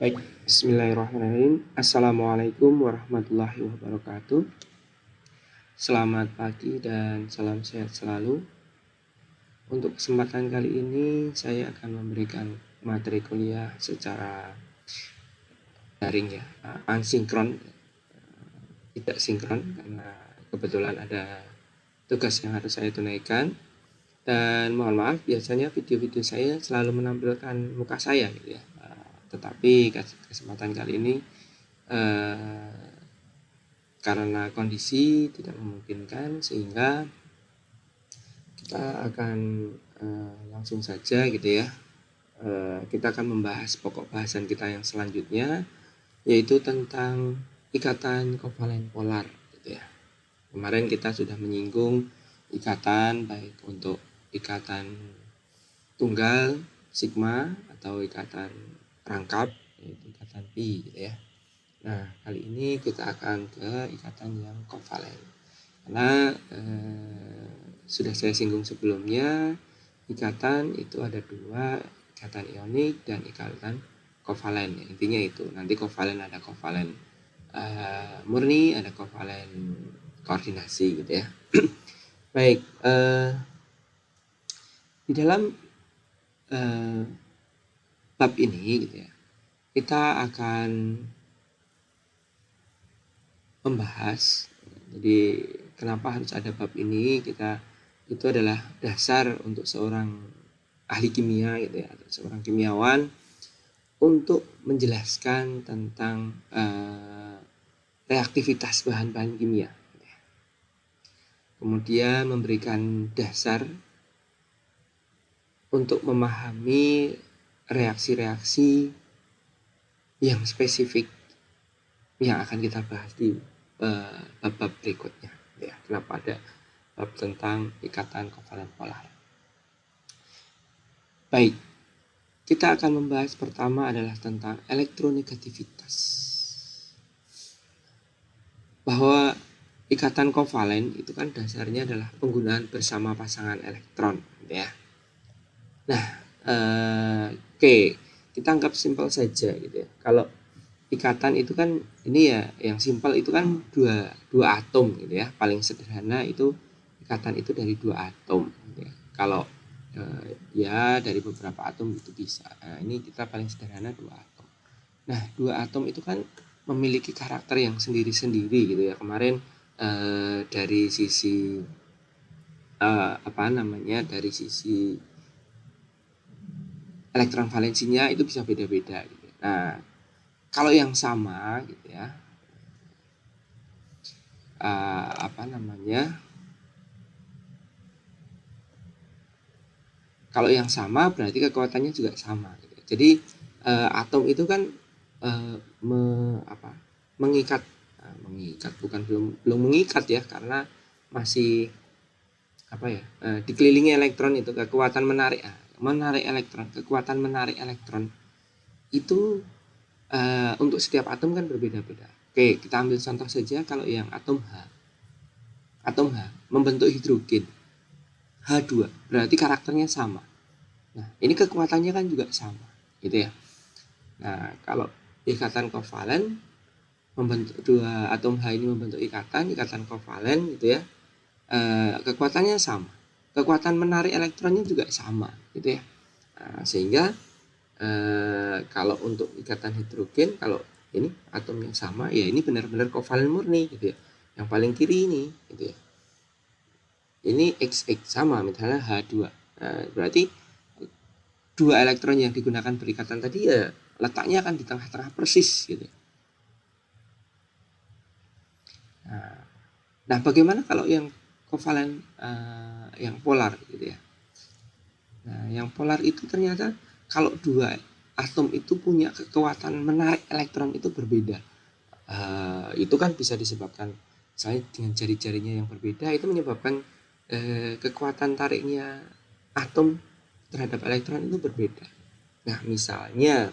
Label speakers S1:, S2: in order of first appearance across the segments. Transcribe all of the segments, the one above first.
S1: Baik, bismillahirrahmanirrahim. Assalamualaikum warahmatullahi wabarakatuh. Selamat pagi dan salam sehat selalu. Untuk kesempatan kali ini saya akan memberikan materi kuliah secara daring ya, asinkron, tidak sinkron karena kebetulan ada tugas yang harus saya tunaikan. Dan mohon maaf, biasanya video-video saya selalu menampilkan muka saya gitu ya. Tetapi kesempatan kali ini karena kondisi tidak memungkinkan, sehingga kita akan langsung saja gitu ya. Kita akan membahas pokok bahasan kita yang selanjutnya, yaitu tentang ikatan kovalen polar gitu ya. Kemarin kita sudah menyinggung ikatan baik untuk ikatan tunggal sigma atau ikatan rangkap, yaitu ikatan pi gitu ya. Nah, kali ini kita akan ke ikatan yang kovalen. Karena sudah saya singgung sebelumnya, ikatan itu ada dua, ikatan ionik dan ikatan kovalen. Intinya itu, nanti kovalen ada kovalen murni, ada kovalen koordinasi gitu ya. Baik, di dalam bab ini gitu ya, kita akan membahas, jadi kenapa harus ada bab ini, itu adalah dasar untuk seorang ahli kimia gitu ya, atau seorang kimiawan untuk menjelaskan tentang reaktivitas bahan-bahan kimia gitu ya. Kemudian memberikan dasar untuk memahami reaksi-reaksi yang spesifik yang akan kita bahas di bab-bab berikutnya ya. Kenapa ada bab tentang ikatan kovalen polar. Baik, kita akan membahas pertama adalah tentang elektronegativitas. Bahwa ikatan kovalen itu kan dasarnya adalah penggunaan bersama pasangan elektron gitu ya. Nah, oke, kita anggap simpel saja gitu ya. Kalau ikatan itu kan ini ya, yang simpel itu kan dua atom gitu ya. Paling sederhana itu ikatan itu dari dua atom gitu ya. Kalau ya dari beberapa atom itu bisa. Nah, ini kita paling sederhana dua atom. Nah, dua atom itu kan memiliki karakter yang sendiri-sendiri gitu ya. Kemarin dari sisi dari sisi elektron valensinya itu bisa beda-beda gitu. Nah, kalau yang sama gitu ya, kalau yang sama berarti kekuatannya juga sama gitu. Jadi atom itu kan mengikat bukan belum mengikat ya, karena masih dikelilingi elektron. Itu kekuatan menarik elektron, kekuatan menarik elektron itu untuk setiap atom kan berbeda-beda. Oke, kita ambil contoh saja. Kalau yang atom H membentuk hidrogen H2, berarti karakternya sama. Nah, ini kekuatannya kan juga sama gitu ya. Nah, kalau ikatan kovalen membentuk dua atom H ini membentuk ikatan kovalen gitu ya, kekuatannya sama, kekuatan menarik elektronnya juga sama gitu ya. Nah, sehingga kalau untuk ikatan hidrogen, kalau ini atomnya sama ya, ini benar-benar kovalen murni gitu ya. Yang paling kiri ini gitu ya, ini XX sama, misalnya H2. Nah, berarti dua elektron yang digunakan berikatan tadi ya letaknya akan di tengah-tengah persis gitu. Nah, bagaimana kalau yang kovalen yang polar gitu ya. Nah, yang polar itu ternyata kalau dua atom itu punya kekuatan menarik elektron itu berbeda. Itu kan bisa disebabkan misalnya dengan jari-jarinya yang berbeda, itu menyebabkan kekuatan tariknya atom terhadap elektron itu berbeda. Nah, misalnya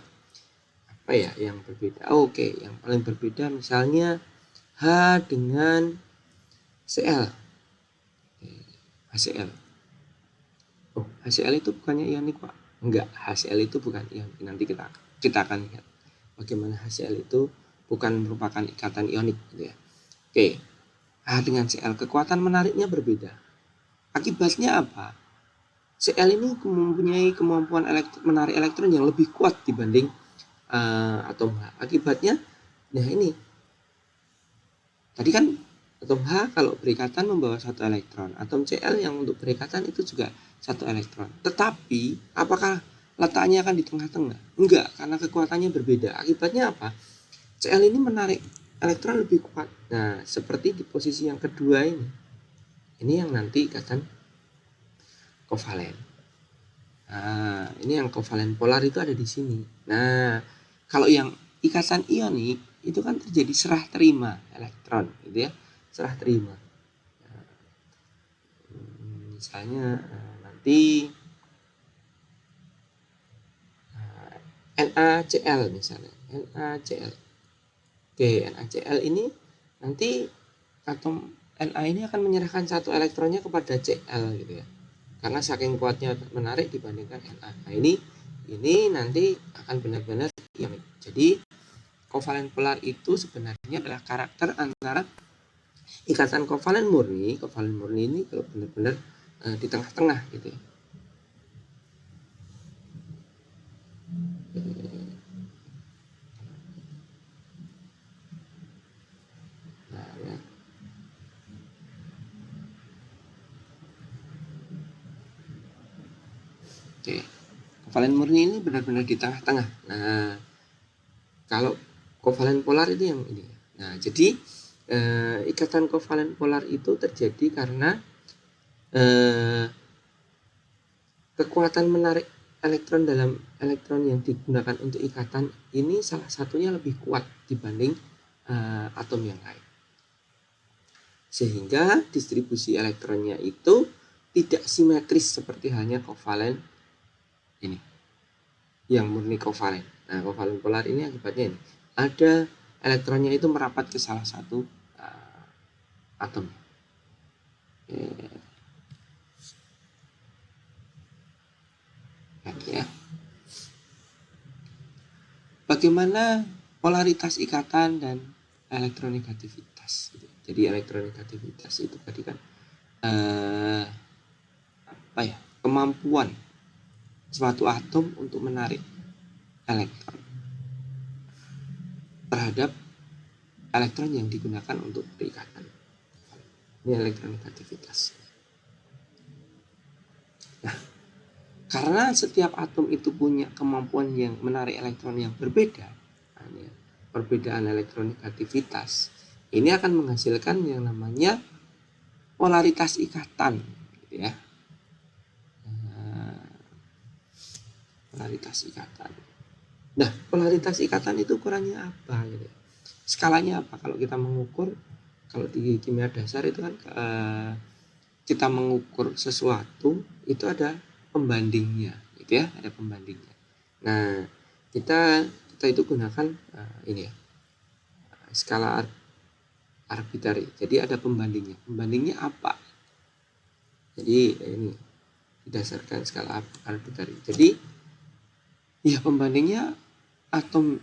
S1: apa ya yang berbeda? Oke, yang paling berbeda misalnya H dengan Cl. HCl. Oh, HCl itu bukannya ionik, Pak? Enggak, HCl itu bukan ionik. Nanti kita akan lihat. bagaimana HCl itu bukan merupakan ikatan ionik gitu ya. Oke. Nah, dengan Cl kekuatan menariknya berbeda. Akibatnya apa? Cl ini mempunyai kemampuan menarik elektron yang lebih kuat dibanding atom H. Akibatnya, nah ini tadi kan atom H kalau berikatan membawa 1 elektron, atom Cl yang untuk berikatan itu juga 1 elektron. Tetapi apakah letaknya akan di tengah-tengah? Enggak, karena kekuatannya berbeda. Akibatnya apa? Cl ini menarik elektron lebih kuat. Nah, seperti di posisi yang kedua ini. Ini yang nanti ikatan kovalen. Nah, ini yang kovalen polar itu ada di sini. Nah, kalau yang ikatan ionik itu kan terjadi serah terima elektron, gitu ya, serah terima. Nah, misalnya nanti NaCl misalnya, NaCl. Oke, NaCl ini nanti atom Na ini akan menyerahkan 1 elektronnya kepada Cl gitu ya. Karena saking kuatnya menarik dibandingkan Na. Nah, ini nanti akan benar-benar ionik. Jadi kovalen polar itu sebenarnya adalah karakter antara ikatan kovalen murni ini kalau benar-benar di tengah-tengah gitu ya. Nah, ya. Oke. Kovalen murni ini benar-benar di tengah-tengah. Nah, kalau kovalen polar itu yang ini. Nah, jadi ikatan kovalen polar itu terjadi karena kekuatan menarik elektron dalam elektron yang digunakan untuk ikatan ini salah satunya lebih kuat dibanding atom yang lain. Sehingga distribusi elektronnya itu tidak simetris seperti halnya kovalen ini, yang murni kovalen. Nah, kovalen polar ini akibatnya ini, ada elektronnya itu merapat ke salah satu atom. Ya. Bagaimana polaritas ikatan dan elektronegativitas? Jadi elektronegativitas itu tadi kan kemampuan suatu atom untuk menarik elektron terhadap elektron yang digunakan untuk berikatan. Ini elektronegativitas. Nah, karena setiap atom itu punya kemampuan yang menarik elektron yang berbeda, perbedaan elektronegativitas ini akan menghasilkan yang namanya polaritas ikatan, gitu ya. Polaritas ikatan. Nah, polaritas ikatan itu ukurannya apa? Gitu. Skalanya apa? Kalau kita mengukur, kalau di kimia dasar itu kan kita mengukur sesuatu itu ada pembandingnya, gitu ya, ada pembandingnya. Nah, kita itu gunakan ini ya, skala arbitrary. Jadi ada pembandingnya. Pembandingnya apa? Jadi ini didasarkan skala arbitrary. Jadi ya pembandingnya atom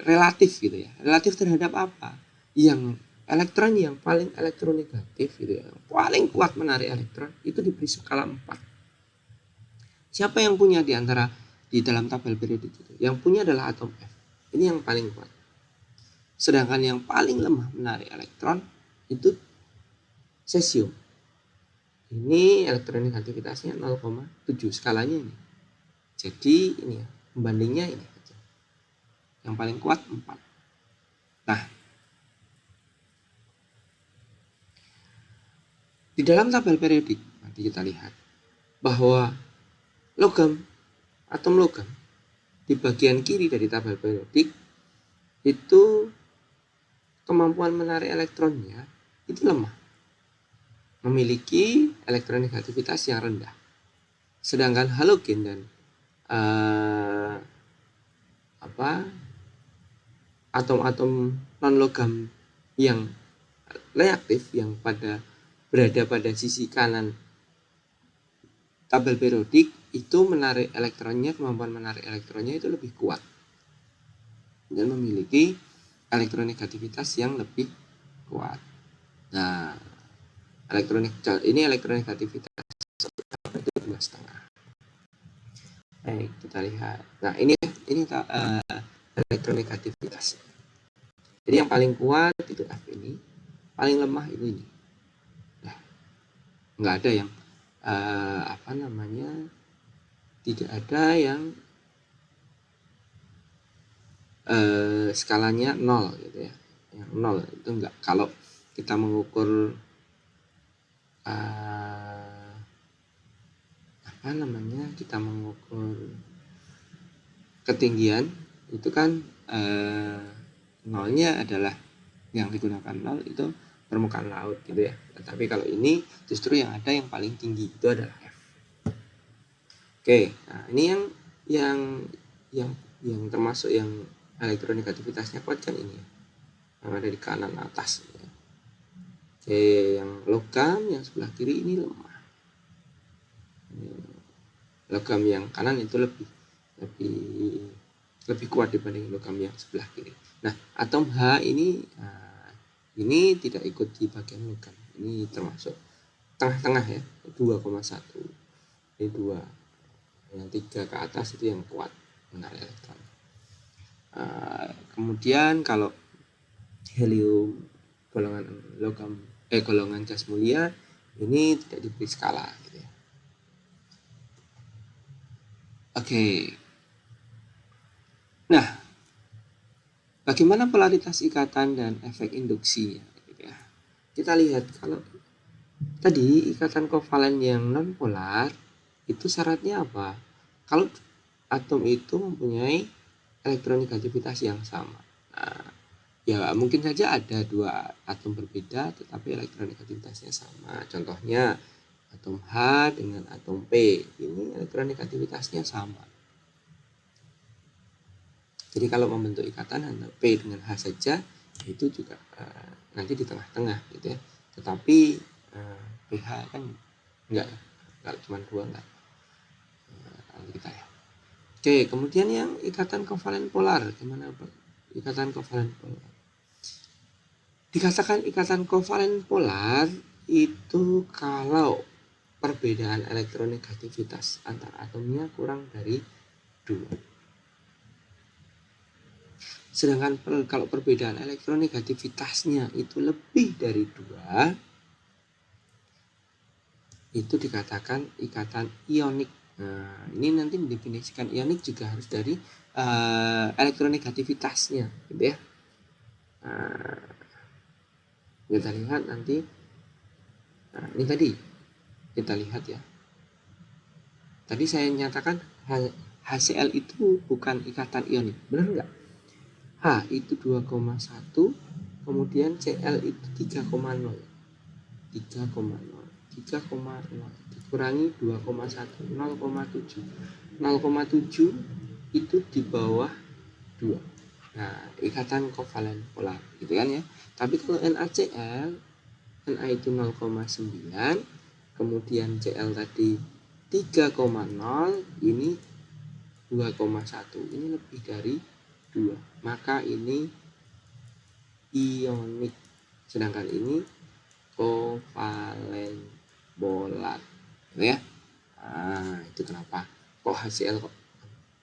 S1: relatif gitu ya. Relatif terhadap apa? Yang elektron yang paling elektronegatif gitu ya, yang paling kuat menarik elektron itu diberi skala 4. Siapa yang punya di antara di dalam tabel periodik itu? Yang punya adalah atom F. Ini yang paling kuat. Sedangkan yang paling lemah menarik elektron itu cesium. Ini elektronegativitasnya 0,7, skalanya ini. Jadi ini ya, pembandingnya ini. Yang paling kuat 4. Nah, di dalam tabel periodik nanti kita lihat bahwa logam, atom logam di bagian kiri dari tabel periodik itu kemampuan menarik elektronnya itu lemah, memiliki elektronegativitas yang rendah. Sedangkan halogen dan atom-atom non logam yang reaktif yang berada pada sisi kanan tabel periodik itu menarik elektronnya, kemampuan menarik elektronnya itu lebih kuat. dan memiliki elektronegativitas yang lebih kuat. Nah, elektronegativitas itu 2,5. Baik, kita lihat. Nah, ini elektronegativitas. Jadi yang paling kuat itu F ini, paling lemah itu ini. Nah, nggak ada yang tidak ada yang skalanya 0 gitu ya. Yang 0 itu enggak. Kalau kita mengukur kita mengukur ketinggian itu kan nolnya adalah yang digunakan 0 itu permukaan laut gitu ya. Tetapi kalau ini justru yang ada yang paling tinggi itu adalah F. Oke, nah ini yang termasuk yang elektronegativitasnya kuat kan ini ya, yang ada di kanan atas ya. Oke, yang logam yang sebelah kiri ini lemah. Logam yang kanan itu lebih kuat dibanding logam yang sebelah kiri. Nah, atom H ini tidak ikut di bagian logam. Ini termasuk tengah-tengah ya, 2,1. Ini 2. Yang 3 ke atas itu yang kuat menarik elektron. Kemudian kalau helium golongan gas mulia ini tidak diberi skala gitu ya. Oke. Nah, bagaimana polaritas ikatan dan efek induksinya? Gitu ya. Kita lihat kalau tadi ikatan kovalen yang non polar itu syaratnya apa? Kalau atom itu mempunyai elektronegativitas yang sama. Nah, ya mungkin saja ada 2 atom berbeda tetapi elektronegativitasnya sama. Contohnya atom H dengan atom P. Ini elektronegativitasnya sama. Jadi kalau membentuk ikatan antara P dengan H saja itu juga nanti di tengah-tengah gitu ya. Tetapi pH kan enggak cuma 2 enggak. Nanti kita ya. Oke, kemudian yang ikatan kovalen polar, gimana Pak? Ikatan kovalen polar. Dikatakan ikatan kovalen polar itu kalau perbedaan elektronegativitas antar atomnya kurang dari 2. Sedangkan kalau perbedaan elektronegativitasnya itu lebih dari 2, itu dikatakan ikatan ionik. Nah, ini nanti mendefinisikan ionik juga harus dari elektronegativitasnya gitu ya. Kita lihat nanti. Nah, ini tadi kita lihat ya. Tadi saya nyatakan HCl itu bukan ikatan ionik, benar enggak? H itu 2,1, kemudian Cl itu 3,0. 3,0 dikurangi 2,1, 0,7. 0,7 itu di bawah 2. Nah, ikatan kovalen polar gitu kan ya. Tapi kalau NaCl, Na itu 0,9, kemudian Cl tadi 3,0, ini 2,1. Ini lebih dari 2. Maka ini ionik. Sedangkan ini kovalen polar ya. Nah, itu kenapa kok HCl kok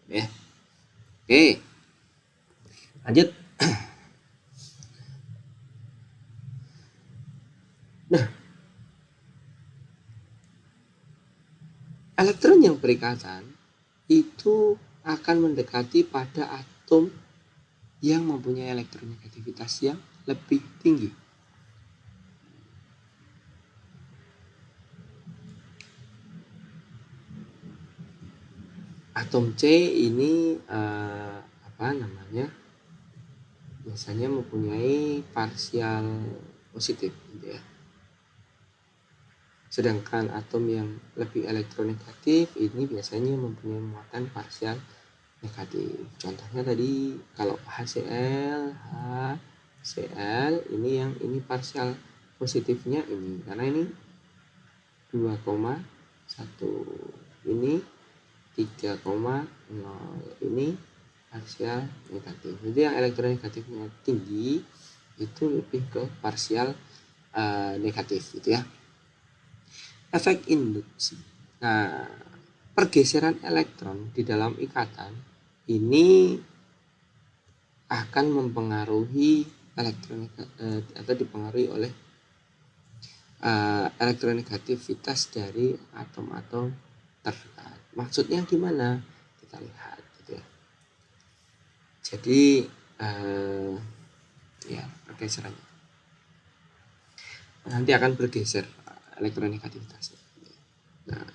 S1: ya. Oke, lanjut. Nah, elektron yang berikatan itu akan mendekati pada atom yang mempunyai elektronegativitas yang lebih tinggi. Atom C ini biasanya mempunyai parsial positif gitu ya. Sedangkan atom yang lebih elektronegatif ini biasanya mempunyai muatan parsial negatif. Contohnya tadi kalau HCl ini parsial positifnya ini karena ini 2,1, ini 3,0, ini Parsial negatif. Jadi yang elektronegatifnya tinggi itu lebih ke parsial negatif gitu ya. Efek induksi. Nah, pergeseran elektron di dalam ikatan ini akan mempengaruhi atau dipengaruhi oleh elektronegativitas dari atom-atom terdekat. Maksudnya gimana? Kita lihat gitu ya. Jadi ya pergeserannya nanti akan bergeser elektronegativitasnya. Nah,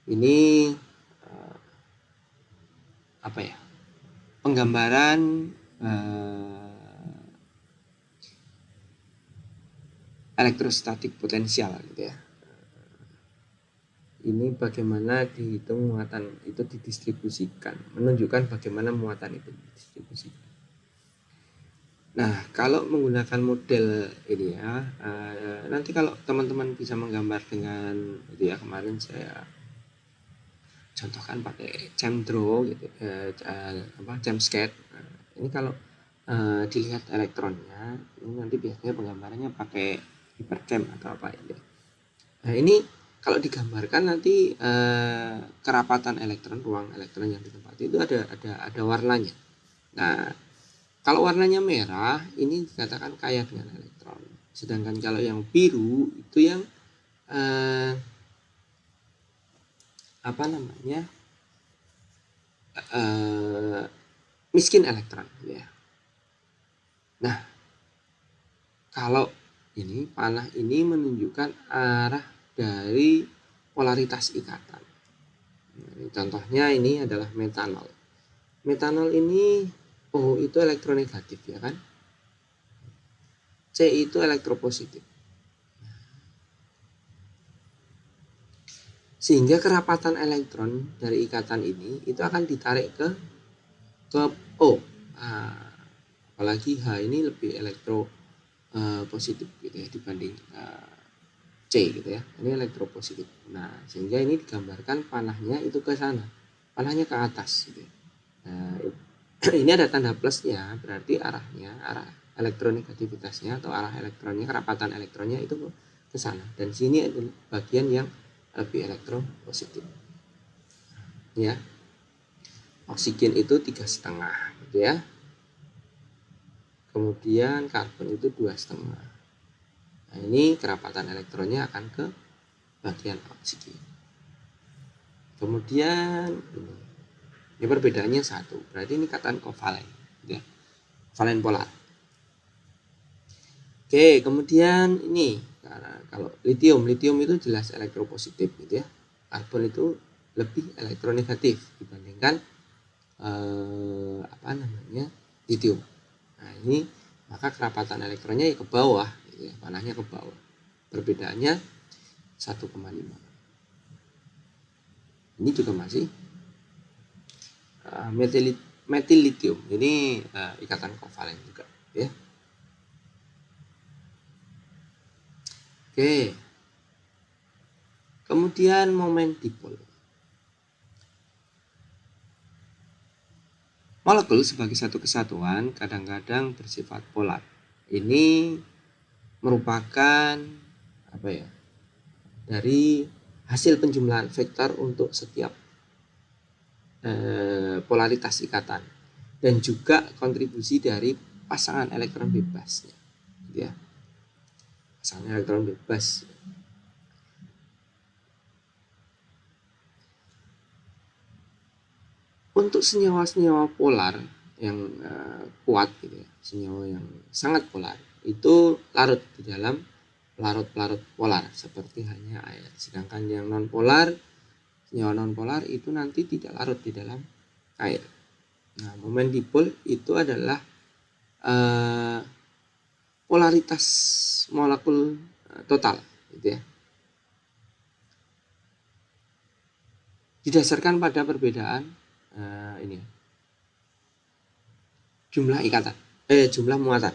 S1: ini apa ya? Penggambaran elektrostatik potensial gitu ya. Ini bagaimana dihitung muatan itu didistribusikan, menunjukkan bagaimana muatan itu didistribusikan. Nah, kalau menggunakan model ini ya, nanti kalau teman-teman bisa menggambar dengan itu ya, kemarin saya contohkan pakai ChemDraw gitu, ChemSketch. Ini kalau dilihat elektronnya, ini nanti biasanya penggambarannya pakai hyperchem atau apa ini. Nah, ini kalau digambarkan nanti kerapatan elektron, ruang elektron yang ditempati itu ada warnanya. Nah, kalau warnanya merah ini dikatakan kaya dengan elektron. Sedangkan kalau yang biru itu yang miskin elektron ya. Nah, kalau ini panah ini menunjukkan arah dari polaritas ikatan. Nah, contohnya ini adalah metanol. Metanol ini itu elektronegatif ya kan. C itu elektropositif. Sehingga kerapatan elektron dari ikatan ini itu akan ditarik ke O. Apalagi H ini lebih elektropositif gitu ya dibanding C gitu ya. Ini elektropositif. Nah, sehingga ini digambarkan panahnya itu ke sana. Panahnya ke atas gitu ya. Nah, ini ada tanda plusnya, berarti arah elektronegativitasnya atau arah elektronnya, kerapatan elektronnya itu ke sana. Dan sini adalah bagian yang lebih elektropositif. Ya. Oksigen itu 3,5 gitu ya. Kemudian karbon itu 2,5. Nah, ini kerapatan elektronnya akan ke bagian oksigen. Kemudian ini perbedaannya 1, berarti ini ikatan kovalen gitu ya. Kovalen polar. Oke, kemudian ini kalau litium itu jelas elektropositif gitu ya. Karbon itu lebih elektronegatif dibandingkan litium. Nah, ini maka kerapatan elektronnya ya ke bawah gitu ya, panahnya ke bawah. Perbedaannya 1,5. Ini juga masih metil litium. Ini ikatan kovalen juga ya. Oke. Kemudian momen dipol. Molekul sebagai satu kesatuan kadang-kadang bersifat polar. Ini merupakan dari hasil penjumlahan vektor untuk setiap polaritas ikatan dan juga kontribusi dari pasangan elektron bebasnya gitu ya. Pasangan elektron bebas. Untuk senyawa-senyawa polar yang kuat gitu ya, senyawa yang sangat polar itu larut di dalam pelarut-pelarut polar seperti hanya air. Sedangkan yang non polar, senyawa non polar itu nanti tidak larut di dalam air. Nah, momen dipol itu adalah polaritas molekul total gitu ya. Didasarkan pada perbedaan ini jumlah ikatan, jumlah muatan.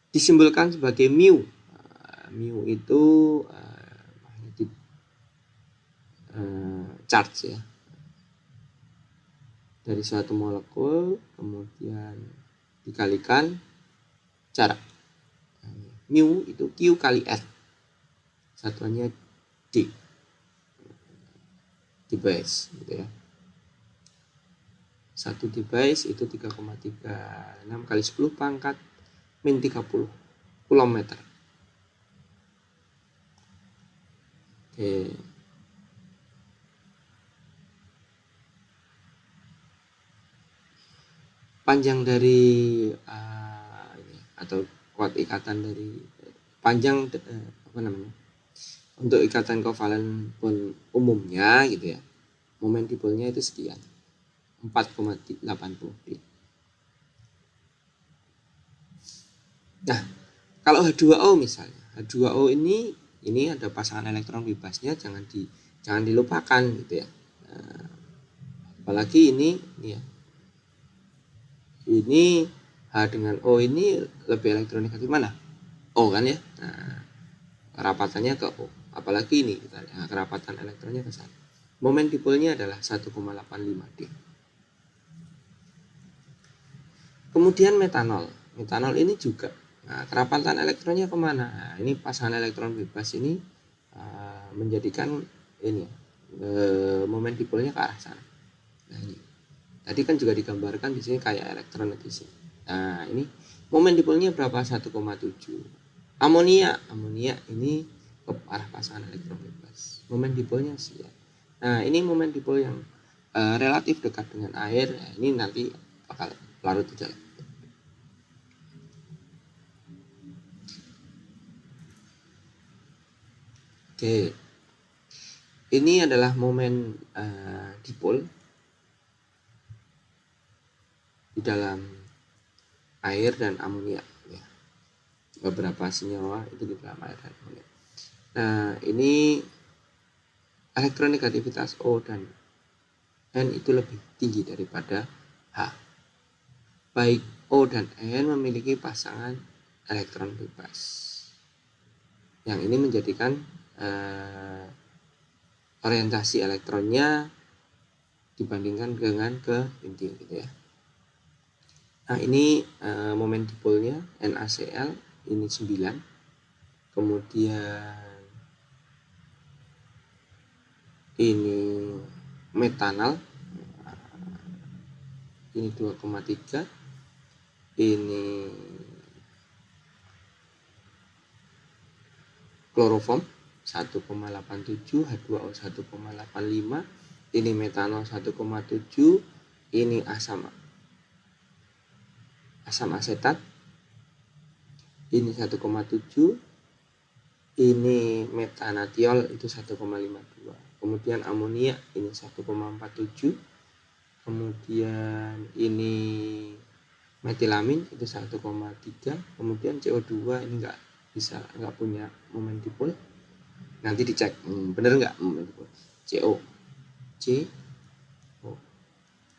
S1: Disimbolkan sebagai mu. Mu itu charge ya. dari suatu molekul, kemudian dikalikan jarak. Mu itu Q kali R, satuannya D, device gitu ya. Satu device itu 3,36 kali 10 pangkat min 30 km. Oke. Panjang dari ini, atau kuat ikatan dari panjang apa namanya, untuk ikatan kovalen bond umumnya gitu ya, momen dipolnya itu sekian, 4,80 D. Nah, kalau H2O misalnya, H2O ini ada pasangan elektron bebasnya, jangan dilupakan gitu ya. Apalagi ini ya, ini H dengan O ini lebih elektronegatif mana? O kan ya. Nah, kerapatannya ke O. Apalagi ini kita lihat kerapatan elektronnya ke sana. Momen dipolnya adalah 1,85 D. Kemudian metanol. Metanol ini juga. Nah, kerapatan elektronnya kemana? Nah, ini pasangan elektron bebas ini menjadikan ini momen dipolnya ke arah sana. Nah, ini. Tadi kan juga digambarkan di sini kayak elektron di sini. Nah, ini momen dipolnya berapa? 1,7. Amonia ini ke arah pasangan elektron bebas. Momen dipolnya sekian. Nah, ini momen dipol yang relatif dekat dengan air. Nah, ini nanti bakal larut di dalam. Oke. Ini adalah momen dipol di dalam air dan amonia ya. Beberapa senyawa itu di dalam air dan amonia. Nah, ini elektronegativitas O dan N itu lebih tinggi daripada H. Baik O dan N memiliki pasangan elektron bebas. Yang ini menjadikan orientasi elektronnya dibandingkan dengan ke inti gitu ya. Nah, ini momen dipolnya NaCl ini 9. Kemudian ini metanol ini 2,3. Ini kloroform 1,87, H2O 1,85. Ini metanol 1,7. Ini asam asetat ini 1,7. Ini metanatiol itu 1,52. Kemudian amonia ini 1,47. Kemudian ini metilamin itu 1,3. Kemudian CO2 ini nggak punya momen dipol. Nanti dicek bener nggak momen dipol. CO.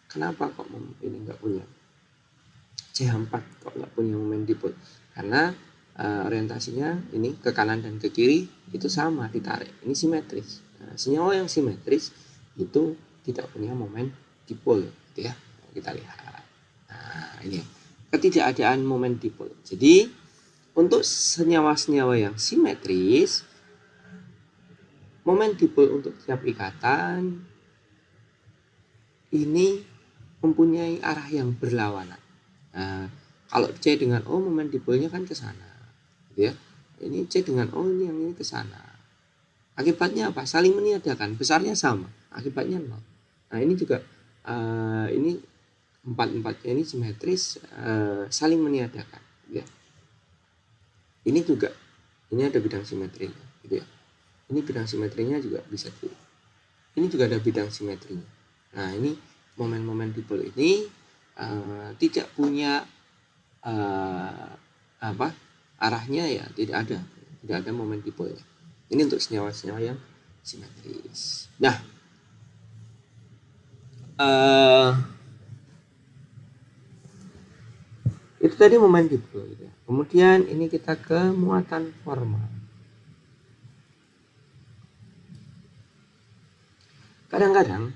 S1: Kenapa kok ini nggak punya? CH4 kok nggak punya momen dipol? Karena orientasinya ini ke kanan dan ke kiri itu sama ditarik. Ini simetris. Nah, senyawa yang simetris itu tidak punya momen dipol gitu ya. Kita lihat. Nah, ini ketidakadaan momen dipol. Jadi untuk senyawa-senyawa yang simetris, momen dipol untuk tiap ikatan ini mempunyai arah yang berlawanan. Nah, kalau C dengan O momen dipolnya kan ke sana, gitu ya. Ini C dengan O ini yang ini ke sana. Akibatnya apa? Saling meniadakan, besarnya sama, akibatnya 0. Nah, ini juga ini empat-empatnya ini simetris, saling meniadakan, gitu ya. Ini juga ini ada bidang simetrinya, gitu ya. Ini bidang simetrinya juga bisa di. Ini juga ada bidang simetrinya. Nah, ini momen-momen dipol ini tidak punya arahnya ya, tidak ada momen dipolnya. Ini untuk senyawa-senyawa yang simetris. Nah, itu tadi momen dipol gitu ya. Kemudian ini kita ke muatan formal. Kadang-kadang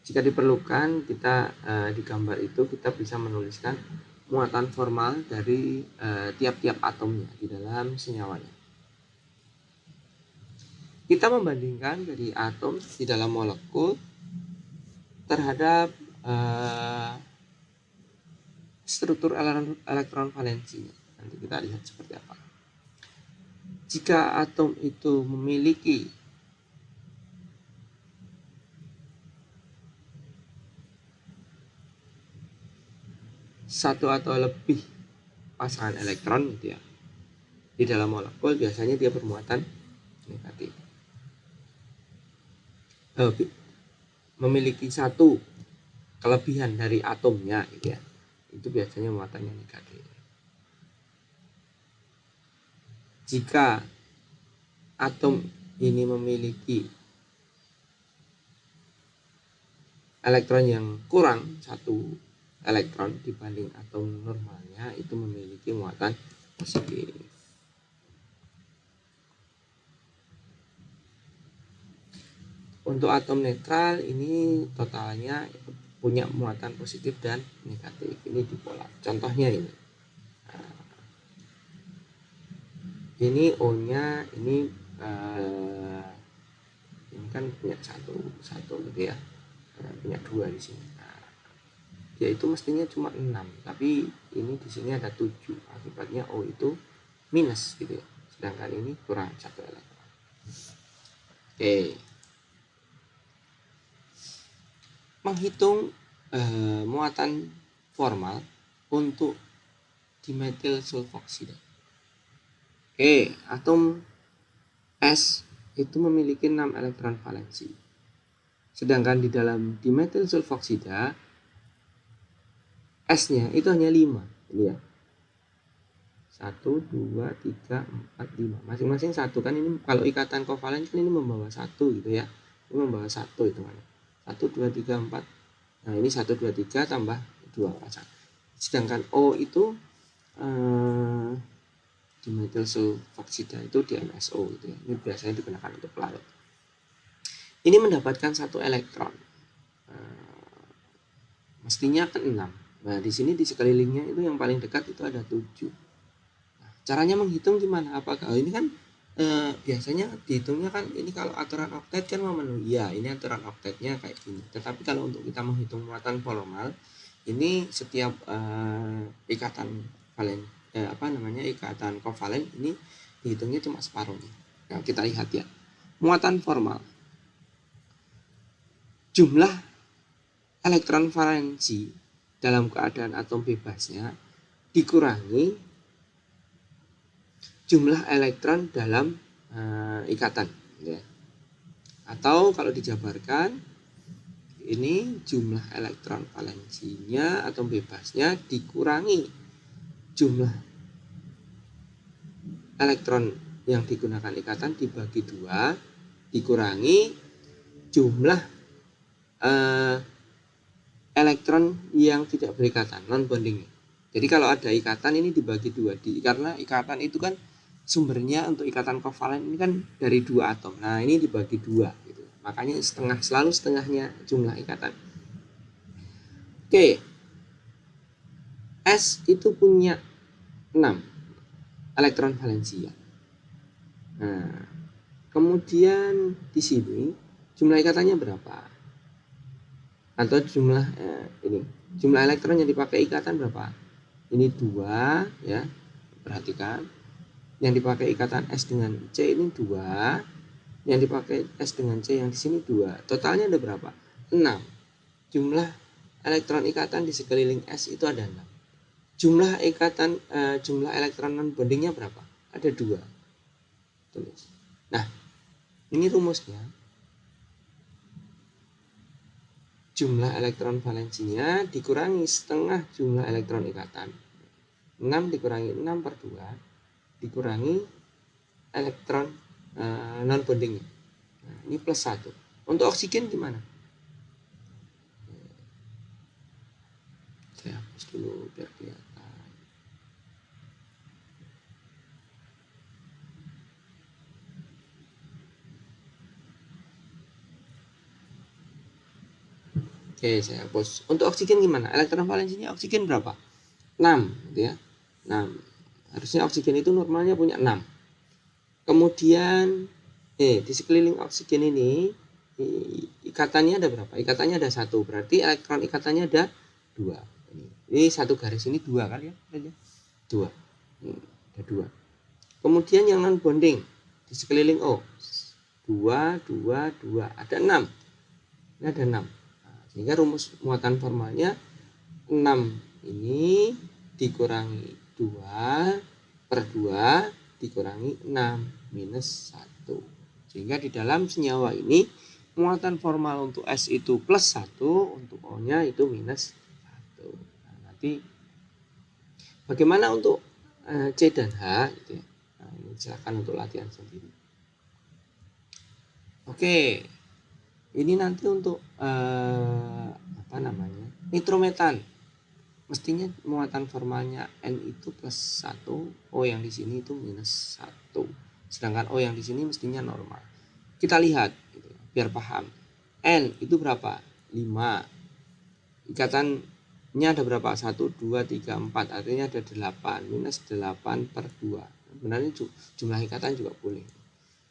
S1: Jika diperlukan, kita di gambar itu kita bisa menuliskan muatan formal dari tiap-tiap atomnya di dalam senyawanya. Kita membandingkan dari atom di dalam molekul terhadap struktur elektron valensinya. Nanti kita lihat seperti apa. Jika atom itu memiliki satu atau lebih pasangan elektron gitu ya di dalam molekul, biasanya dia bermuatan negatif. Memiliki satu kelebihan dari atomnya gitu ya, itu biasanya muatannya negatif. Jika atom ini memiliki elektron yang kurang satu elektron dibanding atom normalnya, itu memiliki muatan positif. Untuk atom netral ini totalnya punya muatan positif dan negatif. Ini dipolar. Contohnya ini. Ini O-nya ini kan punya satu gitu ya. Punya 2 di sini. Dia itu mestinya cuma 6, tapi ini di sini ada 7. Akibatnya O itu minus gitu ya. Sedangkan ini kurang 1 elektron. Oke. Menghitung muatan formal untuk dimetil sulfoksida. Oke, atom S itu memiliki 6 elektron valensi. Sedangkan di dalam dimetil sulfoksida S-nya itu hanya 5. Ini ya. 1, 2, 3, 4, 5. Masing-masing 1 kan, ini kalau ikatan kovalen kan ini membawa 1 gitu ya. Ini membawa 1 hitungannya. 1, 2, 3, 4. Nah, ini 1, 2, 3 tambah 2 pasang. Sedangkan O itu dimetil sulfoksida itu DMSO gitu ya. Ini biasanya digunakan untuk pelarut. Ini mendapatkan 1 elektron. Mestinya ke 6. Nah, di sini di sekelilingnya itu yang paling dekat itu ada 7. Nah, caranya menghitung gimana? Apakah ini kan biasanya dihitungnya kan, ini kalau aturan oktet kan memenuhi. Ya, ini aturan oktetnya kayak gini. Tetapi kalau untuk kita menghitung muatan formal, ini setiap ikatan valen ikatan kovalen ini dihitungnya cuma separuhnya. Nah, kita lihat ya. Muatan formal. Jumlah elektron valensi dalam keadaan atom bebasnya dikurangi jumlah elektron dalam ikatan ya. Atau kalau dijabarkan, ini jumlah elektron valensinya atom bebasnya dikurangi jumlah elektron yang digunakan ikatan dibagi 2 dikurangi jumlah elektron yang tidak berikatan, non bonding. Jadi kalau ada ikatan ini dibagi 2, karena ikatan itu kan sumbernya untuk ikatan kovalen ini kan dari 2 atom. Nah, ini dibagi 2 gitu. Makanya selalu setengahnya jumlah ikatan. Oke. S itu punya 6 elektron valensia. Nah, kemudian di sini jumlah ikatannya berapa? Atau jumlah jumlah elektron yang dipakai ikatan berapa? Ini 2 ya. Perhatikan. Yang dipakai ikatan S dengan C ini 2. Yang dipakai S dengan C yang di sini 2. Totalnya ada berapa? 6. Jumlah elektron ikatan di sekeliling S itu ada 6. Jumlah ikatan jumlah elektron non bondingnya berapa? Ada 2. Tulis. Nah, ini rumusnya. Jumlah elektron valensinya dikurangi setengah jumlah elektron ikatan. 6 dikurangi 6 per 2 dikurangi elektron non bondingnya. Nah, ini plus 1. Untuk oksigen gimana? Saya hapus dulu biar kelihatan. Oke, saya hapus. Untuk oksigen gimana? Elektron valensinya oksigen berapa? 6, gitu ya. 6. Harusnya oksigen itu normalnya punya 6. Kemudian di sekeliling oksigen ini ikatannya ada berapa? Ikatannya ada 1. Berarti elektron ikatannya ada 2. Ini satu garis ini 2 kali ya. 2. Ada 2. Kemudian yang non bonding di sekeliling O 2, 2, 2, ada 6. Ini ada 6. Sehingga rumus muatan formalnya 6 ini dikurangi 2 per 2 dikurangi 6 minus 1. Sehingga di dalam senyawa ini muatan formal untuk S itu plus 1, untuk O nya itu minus 1. Nah, nanti bagaimana untuk C dan H gitu ya. Nah, ini silakan untuk latihan sendiri. Oke. Ini nanti untuk nitrometan. Mestinya muatan formalnya N itu plus 1, O yang di sini itu minus 1. Sedangkan O yang di sini mestinya normal. Kita lihat gitu, biar paham. N itu berapa? 5. Ikatannya ada berapa? 1, 2, 3, 4. Artinya ada 8. Minus 8 per 2. Sebenarnya jumlah ikatan juga boleh.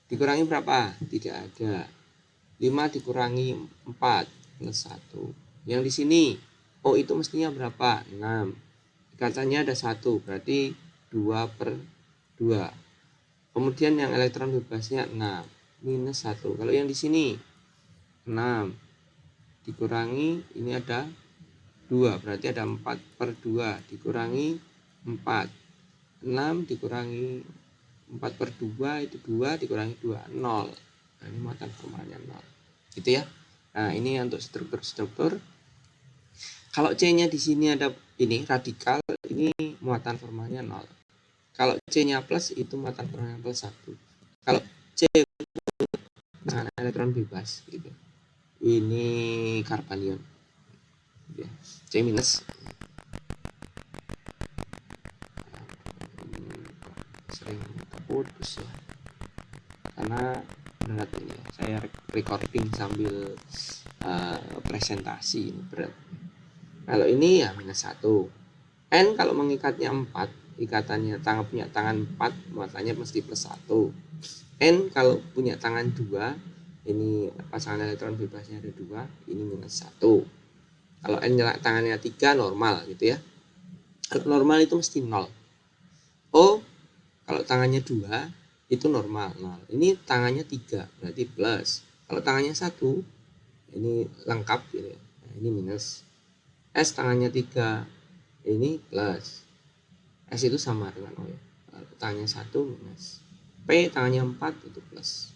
S1: Dikurangi berapa? Tidak ada. 5 dikurangi 4 plus 1. Yang di sini O itu mestinya berapa? 6. Ikatannya ada 1, berarti 2 per 2. Kemudian yang elektron bebasnya 6 minus 1. Kalau yang di sini 6 dikurangi ini ada 2, berarti ada 4 per 2 dikurangi 4. 6 dikurangi 4 per 2 itu 2 dikurangi 2, 0. Nah, ini muatan formalnya 0. Gitu ya. Nah, ini untuk struktur-struktur. Kalau C-nya di sini ada ini radikal, ini muatan formalnya 0. Kalau C-nya plus itu muatan formalnya plus 1. Kalau C nah, elektron bebas gitu. Ini karbanion. C minus. Sering terputus ya. Karena berat ini ya. Saya recording sambil presentasi, ini berat. Kalau ini ya minus 1. N kalau mengikatnya 4, ikatannya punya tangan 4, muatannya mesti plus 1. N kalau punya tangan 2, ini pasangan elektron bebasnya ada 2, ini minus 1. Kalau N tangannya 3 normal gitu ya. Kalau normal itu mesti 0. O kalau tangannya 2 itu normal 0. Ini tangannya 3 berarti plus. Kalau tangannya 1 ini lengkap gitu ya. Nah, ini minus. S tangannya 3 ini plus. S itu sama dengan O ya. Tangannya 1 minus. P tangannya 4 itu plus.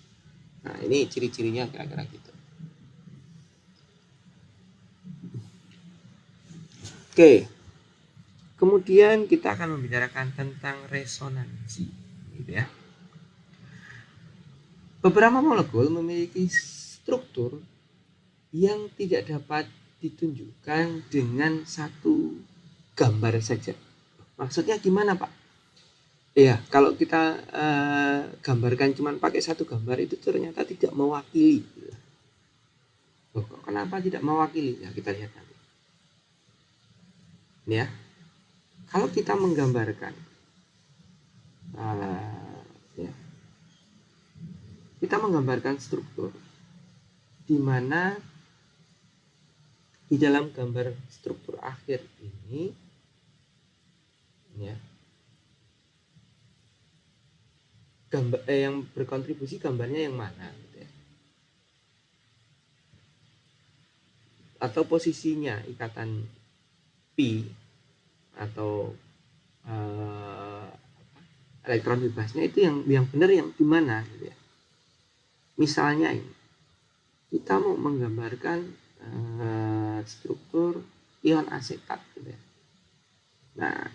S1: Nah, ini ciri-cirinya kira-kira gitu. Oke. Kemudian kita akan membicarakan tentang resonansi, gitu ya. Beberapa molekul memiliki struktur yang tidak dapat ditunjukkan dengan satu gambar saja. Maksudnya gimana, Pak? Ya, kalau kita gambarkan cuma pakai satu gambar itu ternyata tidak mewakili. Loh, kenapa tidak mewakili? Ya, kita lihat nanti. Ini ya. Kalau kita menggambarkan ya, kita menggambarkan struktur di mana di dalam gambar struktur akhir ini ya, gambar yang berkontribusi gambarnya yang mana gitu ya. Atau posisinya ikatan pi atau elektron bebasnya itu yang benar yang di mana gitu ya. Misalnya ini kita mau menggambarkan struktur ion asetat gitu ya. Nah,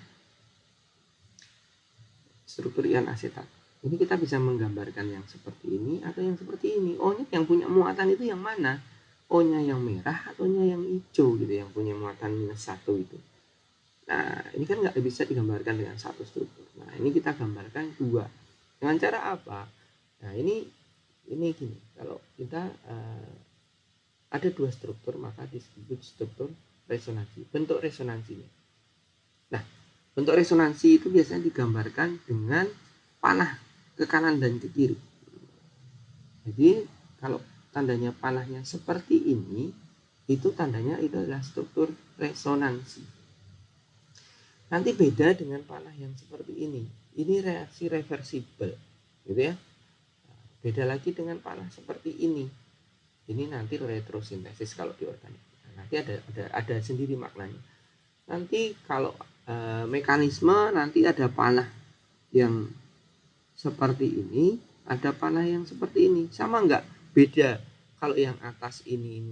S1: struktur ion asetat ini kita bisa menggambarkan yang seperti ini atau yang seperti ini. O-nya yang punya muatan itu yang mana? O-nya yang merah atau yang hijau gitu, yang punya muatan minus 1 itu. Nah, ini kan nggak bisa digambarkan dengan satu struktur. Nah, ini kita gambarkan 2. Dengan cara apa? Nah, ini gini. Kalau kita ada dua struktur, maka disebut struktur resonansi. Bentuk resonansinya. Nah, bentuk resonansi itu biasanya digambarkan dengan panah ke kanan dan ke kiri. Jadi kalau tandanya panahnya seperti ini, itu tandanya itu adalah struktur resonansi. Nanti beda dengan panah yang seperti ini. Ini reaksi reversibel, gitu ya. Beda lagi dengan panah seperti ini. Ini nanti retrosintesis kalau di organik. Nanti ada sendiri maknanya. Nanti kalau mekanisme nanti ada panah yang seperti ini, ada panah yang seperti ini. Sama enggak? Beda. Kalau yang atas ini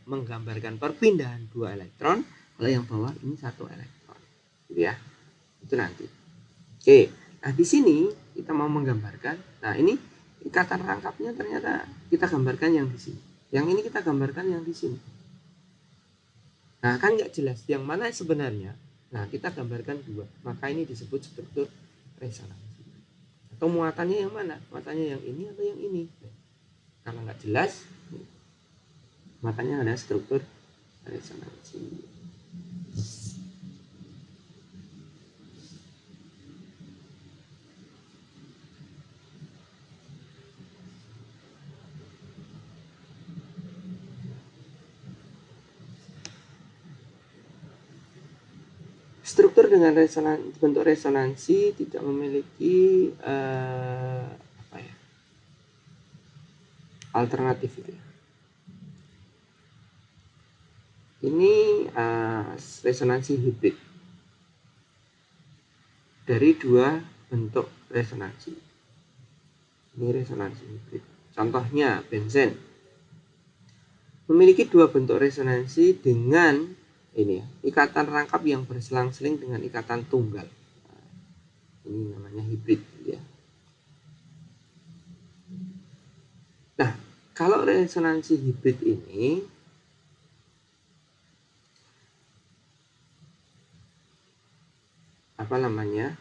S1: menggambarkan perpindahan 2 elektron, kalau yang bawah ini 1 elektron. Gitu ya. Itu nanti. Oke. Nah, di sini kita mau menggambarkan. Nah, ini ikatan rangkapnya ternyata kita gambarkan yang di sini. Yang ini kita gambarkan yang di sini. Nah, kan nggak jelas yang mana sebenarnya. Nah, kita gambarkan dua. Maka ini disebut struktur resonansi. Atau muatannya yang mana? Muatannya yang ini atau yang ini? Karena nggak jelas, makanya ada struktur resonansi. Struktur dengan bentuk resonansi tidak memiliki alternatif itu ya. Ini resonansi hibrid dari dua bentuk resonansi. Ini resonansi hibrid. Contohnya benzen memiliki dua bentuk resonansi dengan ini ya, ikatan rangkap yang berselang-seling dengan ikatan tunggal. Ini namanya hibrid ya. Nah, kalau resonansi hibrid ini apa namanya?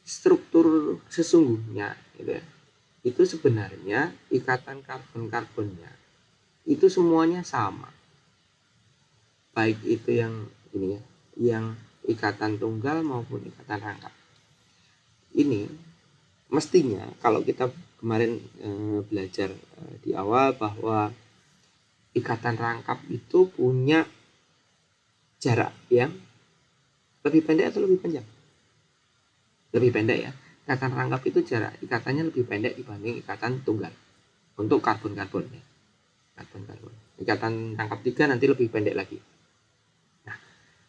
S1: Struktur sesungguhnya gitu ya. Itu sebenarnya ikatan karbon-karbonnya itu semuanya sama. Baik itu yang ini ya, yang ikatan tunggal maupun ikatan rangkap. Ini mestinya kalau kita kemarin belajar di awal bahwa ikatan rangkap itu punya jarak yang lebih pendek atau lebih panjang? Lebih pendek ya. Ikatan rangkap itu jarak ikatannya lebih pendek dibanding ikatan tunggal untuk karbon-karbon ya. Karbon-karbon. Ikatan rangkap 3 nanti lebih pendek lagi. Nah,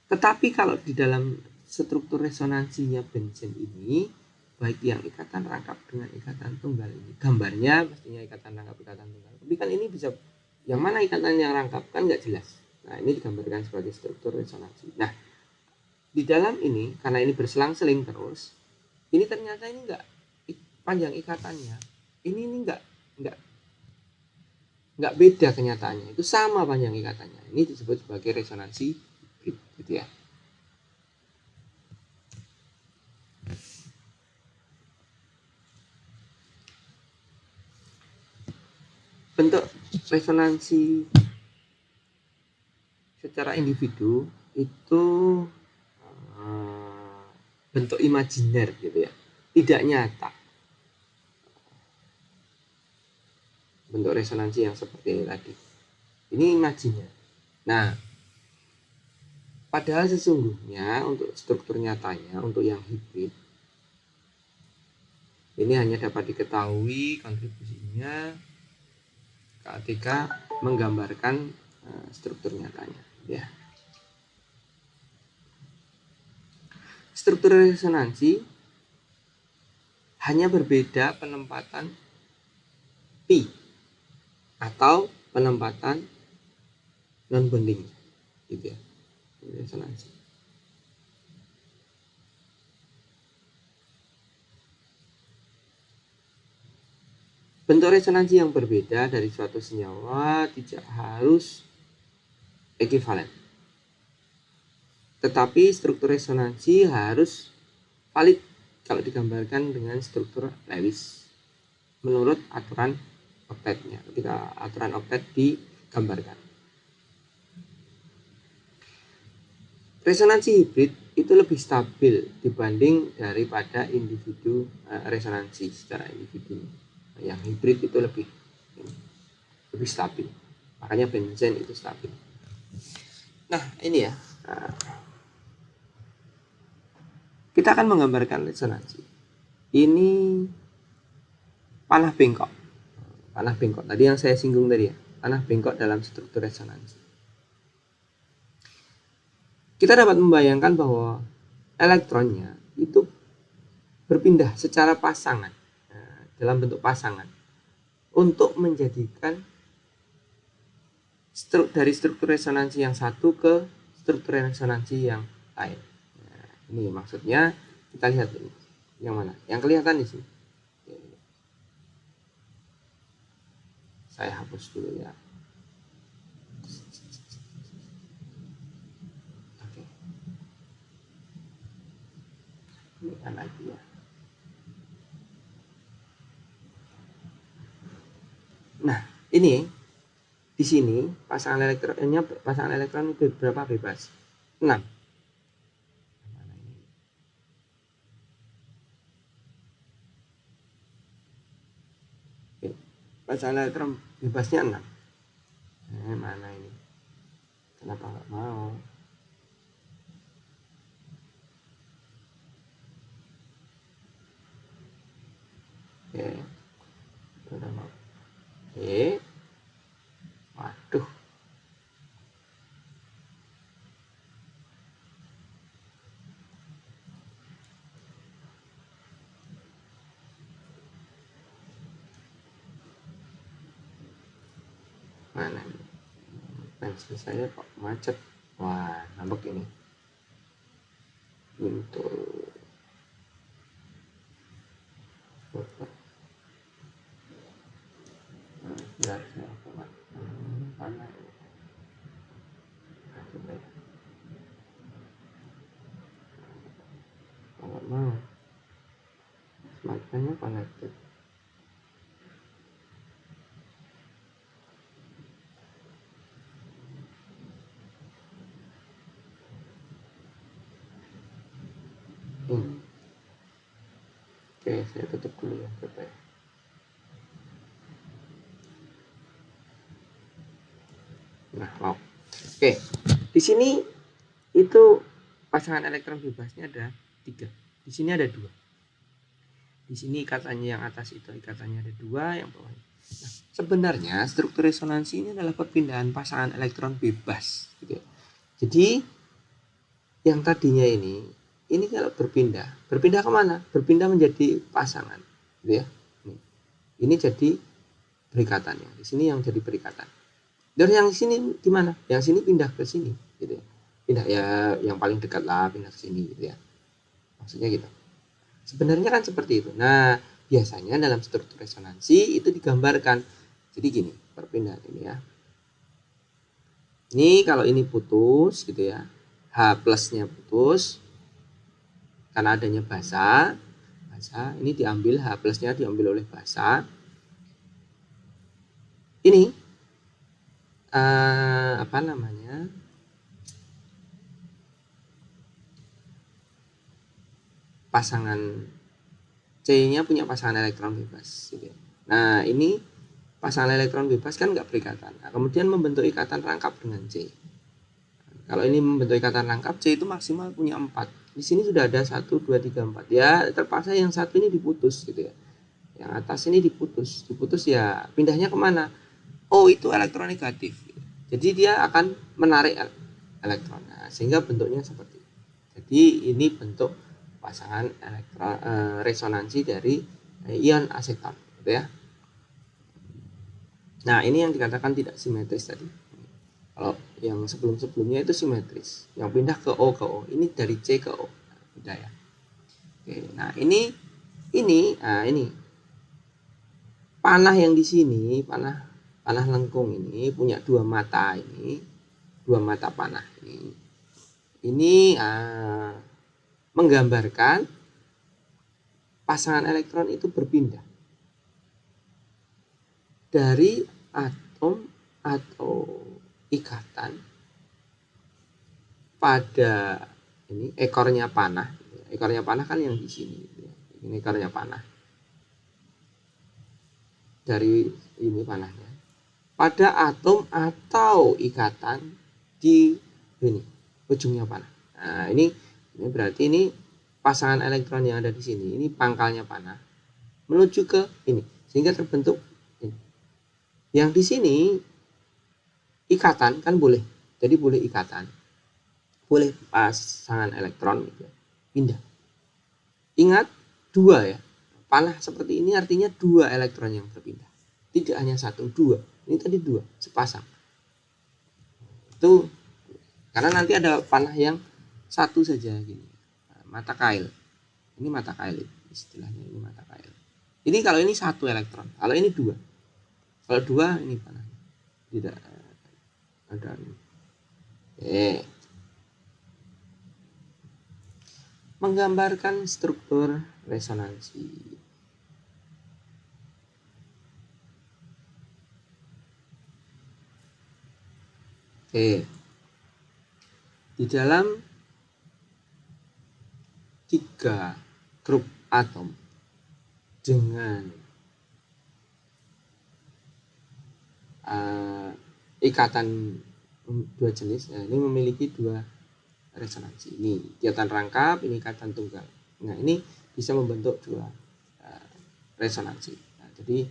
S1: tetapi kalau di dalam struktur resonansinya benzen ini, baik yang ikatan rangkap dengan ikatan tunggal ini, gambarnya mestinya ikatan rangkap ikatan tunggal. Tapi kan ini bisa yang mana ikatan yang rangkap kan nggak jelas. Nah, ini digambarkan sebagai struktur resonansi. Nah, di dalam ini karena ini berselang-seling terus, ini ternyata ini nggak panjang ikatannya. Ini nggak beda kenyataannya, itu sama panjang ikatannya. Ini disebut sebagai resonansi hibrid gitu ya. Bentuk resonansi secara individu itu bentuk imajiner gitu ya, tidak nyata. Bentuk resonansi yang seperti ini tadi, ini imajiner. Nah, padahal sesungguhnya untuk struktur nyatanya, untuk yang hibrid, ini hanya dapat diketahui kontribusinya ketika menggambarkan struktur nyatanya ya. Struktur resonansi hanya berbeda penempatan pi atau penempatan non bonding gitu ya. Resonansi. Bentuk resonansi yang berbeda dari suatu senyawa tidak harus ekivalen. Tetapi struktur resonansi harus valid kalau digambarkan dengan struktur Lewis menurut aturan oktetnya. Ketika aturan oktet gambarkan. Resonansi hibrid itu lebih stabil dibanding daripada individu resonansi secara individu. Yang hibrid itu lebih stabil. Makanya benzen itu stabil. Nah, ini ya. Kita akan menggambarkan resonansi. Ini panah bengkok. Panah bengkok tadi yang saya singgung tadi ya. Panah bengkok dalam struktur resonansi. Kita dapat membayangkan bahwa elektronnya itu berpindah secara pasangan, dalam bentuk pasangan, untuk menjadikan dari struktur resonansi yang satu ke struktur resonansi yang lain. Nah, ini maksudnya kita lihat ini. Yang mana? Yang kelihatan di sini. Saya hapus dulu ya. Oke. Ini kan lagi ya. Nah, ini di sini pasangan elektron itu berapa bebas? 6. Oke. Pasangan elektron bebasnya 6. Mana ini? Kenapa nggak mau? Oke. Udah mau. Oke. Waduh. Mana ini? Pensil saya kok macet. Wah, ngambek ini. Untuk ya, saya coba. Mana ini? Coba ya. Nggak mau. Smartphone-nya connected. Oke, saya tutup dulu ya, coba ya. Nah, mau. Oke, di sini itu pasangan elektron bebasnya ada 3. Di sini ada 2. Di sini ikatannya yang atas itu ikatannya ada 2, yang bawah. Nah, sebenarnya struktur resonansi ini adalah perpindahan pasangan elektron bebas, gitu ya. Jadi yang tadinya ini kalau berpindah kemana? Berpindah menjadi pasangan, gitu ya. Ini jadi perikatannya. Di sini yang jadi perikatan. Dan yang sini gimana? Yang sini pindah ke sini, gitu ya. Pindah ya, yang paling dekat lah pindah ke sini, gitu ya. Maksudnya gitu. Sebenarnya kan seperti itu. Nah, biasanya dalam struktur resonansi itu digambarkan. Jadi gini, perpindahan ini ya. Ini kalau ini putus, gitu ya. H plusnya putus karena adanya basa. Ini diambil, H plusnya diambil oleh basa. Ini apa namanya? Pasangan C-nya punya pasangan elektron bebas, gitu ya. Nah, ini pasangan elektron bebas kan nggak berikatan. Nah, kemudian membentuk ikatan rangkap dengan C. Kalau ini membentuk ikatan rangkap, C itu maksimal punya 4. Di sini sudah ada 1, 2, 3, 4. Ya, terpaksa yang satu ini diputus, gitu ya. Yang atas ini diputus. Diputus ya pindahnya kemana? Oh, itu elektron negatif. Jadi dia akan menarik elektron. Nah, sehingga bentuknya seperti ini. Jadi ini bentuk pasangan elektron resonansi dari ion aseton, gitu ya. Nah, ini yang dikatakan tidak simetris tadi. Kalau yang sebelumnya itu simetris, yang pindah ke O ke O. Ini dari C ke O, pindah ya. Oke, nah ini panah yang di sini, panah lengkung ini punya 2 mata ini, 2 mata panah ini. Ini menggambarkan pasangan elektron itu berpindah dari atom atau ikatan pada ini ekornya panah. Ekornya panah kan yang di sini. Ini ekornya panah. Dari ini panahnya. Pada atom atau ikatan di ini ujungnya panah. Nah, ini berarti ini pasangan elektron yang ada di sini. Ini pangkalnya panah menuju ke ini sehingga terbentuk ini. Yang di sini ikatan kan boleh. Jadi boleh ikatan. Boleh pasangan elektron gitu, pindah. Ingat dua ya. Panah seperti ini artinya dua elektron yang berpindah. Tidak hanya satu, dua. Ini tadi dua, sepasang. Itu karena nanti ada panah yang satu saja gini. Mata kail. Ini mata kail istilahnya, ini mata kail. Ini kalau ini satu elektron, kalau ini dua. Kalau dua ini panah. Tidak ada. Menggambarkan struktur resonansi. Di dalam 3 grup atom dengan ikatan dua jenis, ini memiliki dua resonansi. Ini ikatan rangkap, ini ikatan tunggal. Nah, ini bisa membentuk dua resonansi. Nah, jadi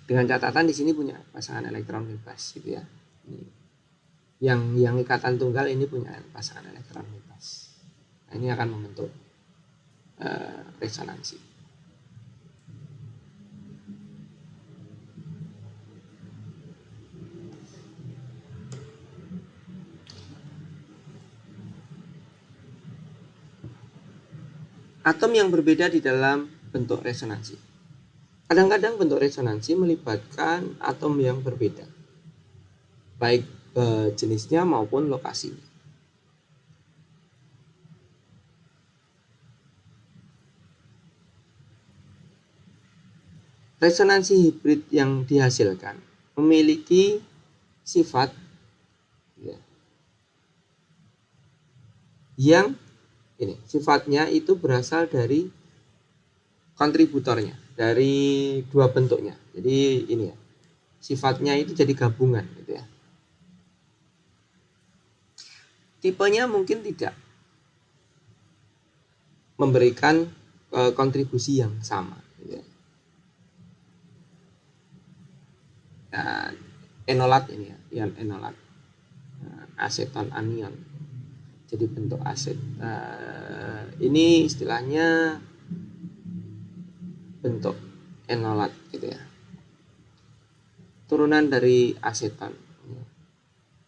S1: dengan catatan di sini punya pasangan elektron bebas gitu ya. Ini yang ikatan tunggal ini punya pasangan elektron bebas. Nah, ini akan membentuk resonansi. Atom yang berbeda di dalam bentuk resonansi. Kadang-kadang bentuk resonansi melibatkan atom yang berbeda, baik jenisnya maupun lokasinya. Resonansi hibrid yang dihasilkan memiliki sifat ya, yang ini sifatnya itu berasal dari kontributornya, dari dua bentuknya. Jadi ini ya, sifatnya itu jadi gabungan gitu ya. Tipenya mungkin tidak memberikan kontribusi yang sama gitu ya. Nah, enolat ini ya, ion enolat, aseton anion. Jadi bentuk aset. Ini istilahnya bentuk enolat gitu ya. Turunan dari aseton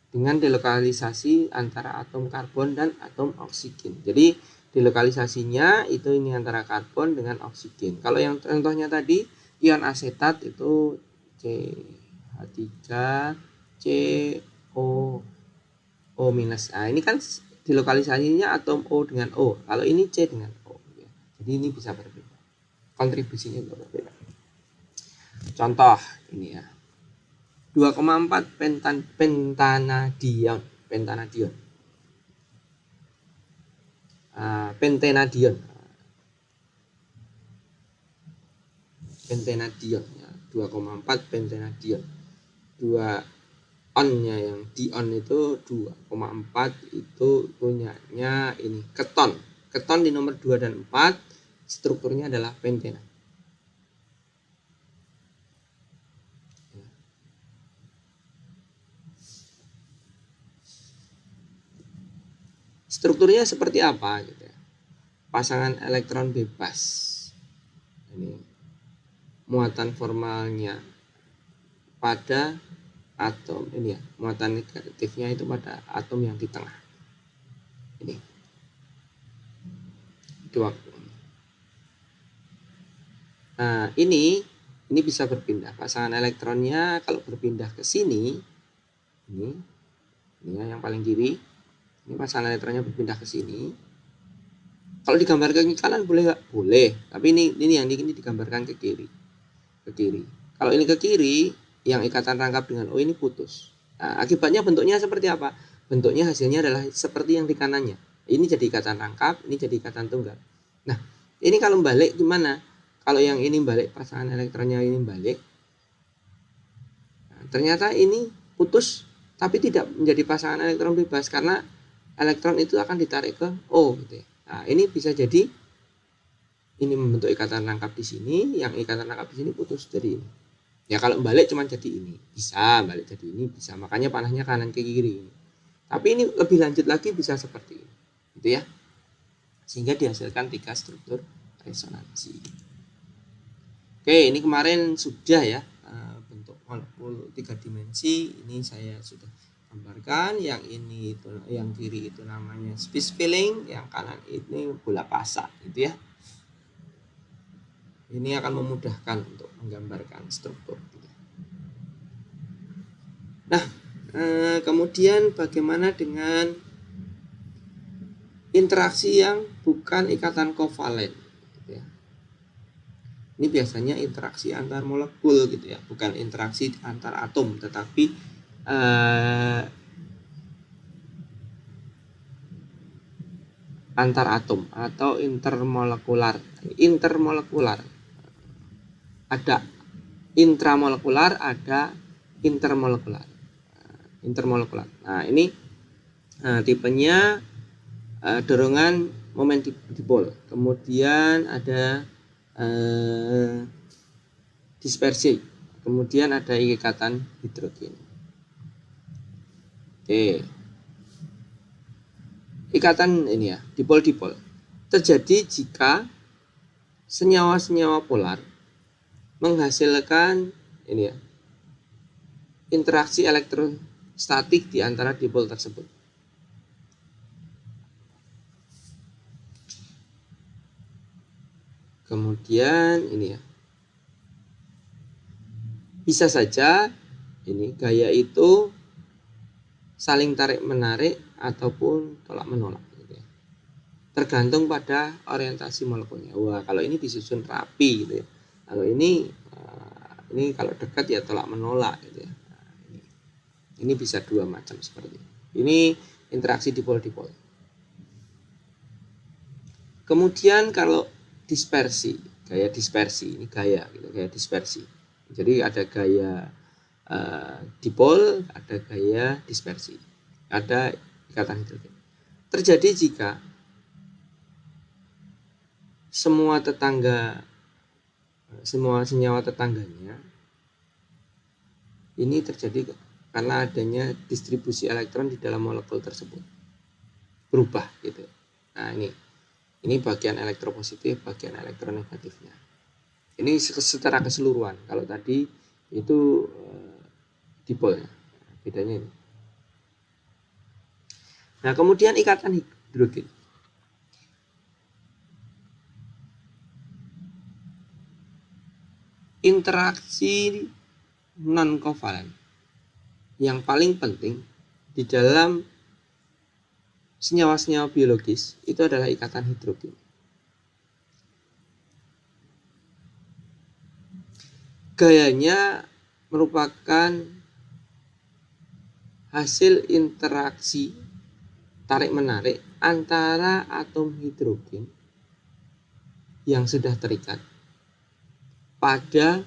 S1: dengan delokalisasi antara atom karbon dan atom oksigen. Jadi delokalisasinya itu ini antara karbon dengan oksigen. Kalau yang contohnya tadi ion asetat itu CH3CO O-. Nah, ini kan delokalisasinya atom O dengan O. Kalau ini C dengan O. Jadi ini bisa berbeda. Kontribusinya juga berbeda. Contoh ini ya. 2,4 pentanadion. Pentanadion. Pentenadion. Pentenadion ya. 2,4 pentenadion. 2 onnya yang dion itu 2,4 itu punyanya ini keton. Keton di nomor 2 dan 4 strukturnya adalah pentena. Strukturnya seperti apa gitu ya. Pasangan elektron bebas. Ini muatan formalnya pada atom ini ya, muatan negatifnya itu pada atom yang di tengah. Ini. Dua. Nah, ini bisa berpindah. Pasangan elektronnya kalau berpindah ke sini, ini ya, yang paling kiri. Ini pasangan elektronnya berpindah ke sini. Kalau digambarkan ke kanan boleh nggak? Boleh. Tapi ini yang ini digambarkan ke kiri. Ke kiri. Kalau ini ke kiri, yang ikatan rangkap dengan O ini putus. Nah, akibatnya bentuknya seperti apa? Bentuknya hasilnya adalah seperti yang di kanannya. Ini jadi ikatan rangkap, ini jadi ikatan tunggal. Nah, ini kalau balik gimana? Kalau yang ini balik, pasangan elektronnya ini balik, nah, ternyata ini putus, tapi tidak menjadi pasangan elektron bebas karena elektron itu akan ditarik ke O. Gitu ya. Nah, ini bisa jadi ini membentuk ikatan rangkap di sini, yang ikatan rangkap di sini putus jadi ini. Ya kalau balik cuma jadi ini, bisa balik jadi ini, bisa. Makanya panahnya kanan ke kiri. Tapi ini lebih lanjut lagi bisa seperti ini, gitu ya. Sehingga dihasilkan 3 struktur resonansi. Oke, ini kemarin sudah ya bentuk molekul 3 dimensi. Ini saya sudah gambarkan. Yang ini itu, yang kiri itu namanya space filling, yang kanan ini bola pasak, gitu ya. Ini akan memudahkan untuk menggambarkan struktur. Nah, kemudian bagaimana dengan interaksi yang bukan ikatan kovalen? Gitu ya. Ini biasanya interaksi antar molekul, gitu ya, bukan interaksi antar atom, tetapi antar atom atau intermolekular. Ada intramolekular, ada intermolekular. Nah, ini tipenya dorongan momen dipol. Kemudian ada dispersi. Kemudian ada ikatan hidrogen. Oke. Ikatan ini ya, dipol-dipol terjadi jika senyawa-senyawa polar menghasilkan ini ya, interaksi elektrostatik di antara dipol tersebut. Kemudian ini ya, bisa saja ini gaya itu saling tarik menarik ataupun tolak menolak, gitu ya. Tergantung pada orientasi molekulnya. Wah, kalau ini disusun rapi, gitu ya. Kalau ini kalau dekat ya tolak menolak, gitu ya. Nah, ini bisa dua macam seperti ini. Ini interaksi dipol-dipol. Kemudian kalau dispersi, gaya dispersi, ini gaya, gitu, gaya dispersi. Jadi ada gaya dipol, ada gaya dispersi, ada ikatan hidrogen. Terjadi jika semua senyawa tetangganya ini terjadi karena adanya distribusi elektron di dalam molekul tersebut berubah, gitu. Nah, ini bagian elektropositif, bagian elektronegatifnya. Ini secara keseluruhan. Kalau tadi itu dipol, bedanya ini. Nah, kemudian ikatan hidrogen. Interaksi non kovalen yang paling penting di dalam senyawa-senyawa biologis itu adalah ikatan hidrogen. Gayanya merupakan hasil interaksi tarik-menarik antara atom hidrogen yang sudah terikat pada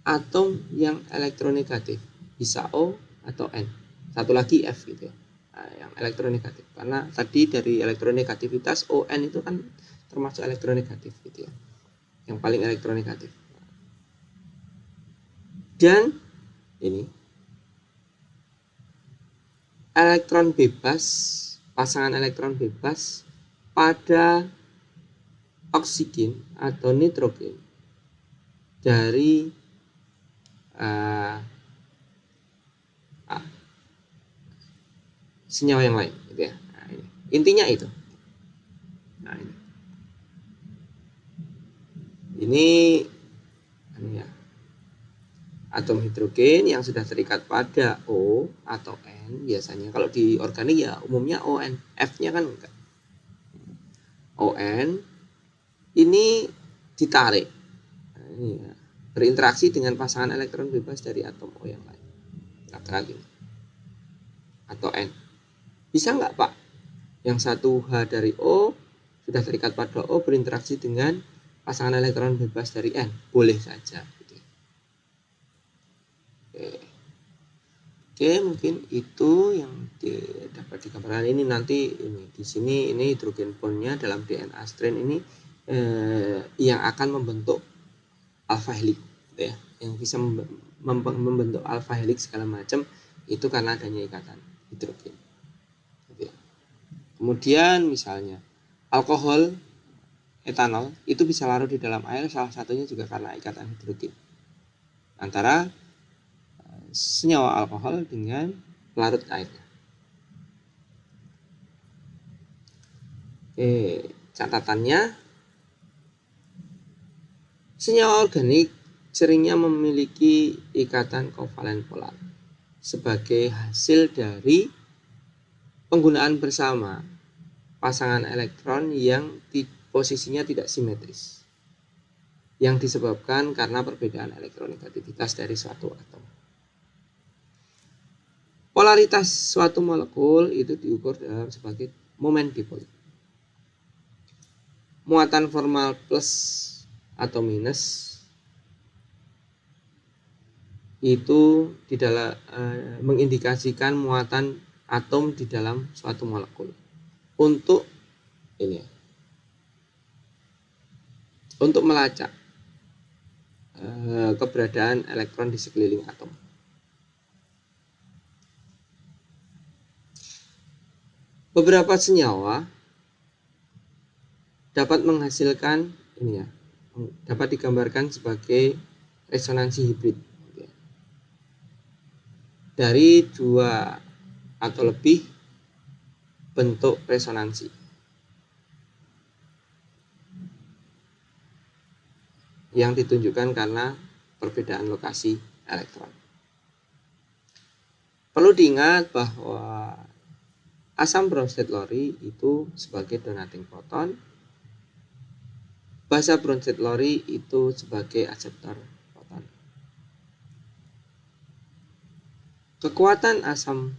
S1: atom yang elektronegatif, bisa O atau N. Satu lagi F, gitu ya. Nah, yang elektronegatif. Karena tadi dari elektronegativitas ON itu kan termasuk elektronegatif, gitu ya. Yang paling elektronegatif. Dan ini elektron bebas, pasangan elektron bebas pada oksigen atau nitrogen dari senyawa yang lain, gitu ya. Nah, ini. Intinya itu. Nah, ini ya, atom hidrogen yang sudah terikat pada O atau N. Biasanya kalau di organik ya umumnya ON, F-nya kan enggak. ON ini ditarik. Nah, ini ya. berinteraksi dengan pasangan elektron bebas dari atom O yang lain. Katakan ini. Atau N. Bisa nggak Pak? Yang satu H dari O sudah terikat pada O berinteraksi dengan pasangan elektron bebas dari N? Boleh saja. Oke, mungkin itu yang dapat digambarkan. Ini nanti ini di sini ini hidrogen bondnya dalam DNA strain ini yang akan membentuk alpha helix, gitu ya, yang bisa membentuk alpha helix segala macam itu karena adanya ikatan hidrogen. Gitu ya. Kemudian misalnya alkohol, etanol itu bisa larut di dalam air, salah satunya juga karena ikatan hidrogen antara senyawa alkohol dengan larut air. Catatannya, senyawa organik seringnya memiliki ikatan kovalen polar sebagai hasil dari penggunaan bersama pasangan elektron yang posisinya tidak simetris, yang disebabkan karena perbedaan elektronegativitas dari suatu atom. Polaritas suatu molekul itu diukur dalam sebagai momen dipol. Muatan formal plus atau minus itu di dalam mengindikasikan muatan atom di dalam suatu molekul. Untuk ini, untuk melacak keberadaan elektron di sekeliling atom. Beberapa senyawa dapat menghasilkan ini ya, dapat digambarkan sebagai resonansi hibrid dari dua atau lebih bentuk resonansi yang ditunjukkan karena perbedaan lokasi elektron. Perlu diingat bahwa asam Bronsted-Lowry itu sebagai donating proton, basa Bronsted-Lowry itu sebagai akseptor proton. Kekuatan asam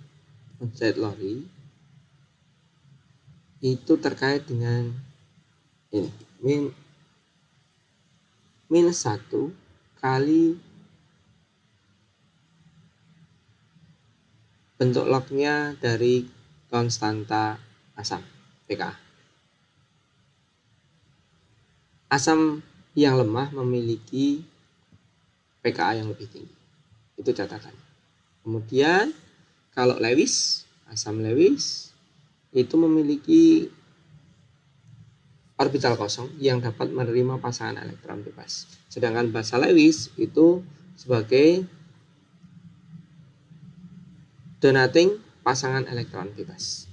S1: Bronsted-Lowry itu terkait dengan ini, minus 1 kali bentuk lognya dari konstanta asam pKa. Asam yang lemah memiliki pKa yang lebih tinggi. Itu catatannya. Kemudian kalau Lewis, asam Lewis itu memiliki orbital kosong yang dapat menerima pasangan elektron bebas. Sedangkan basa Lewis itu sebagai donating pasangan elektron bebas.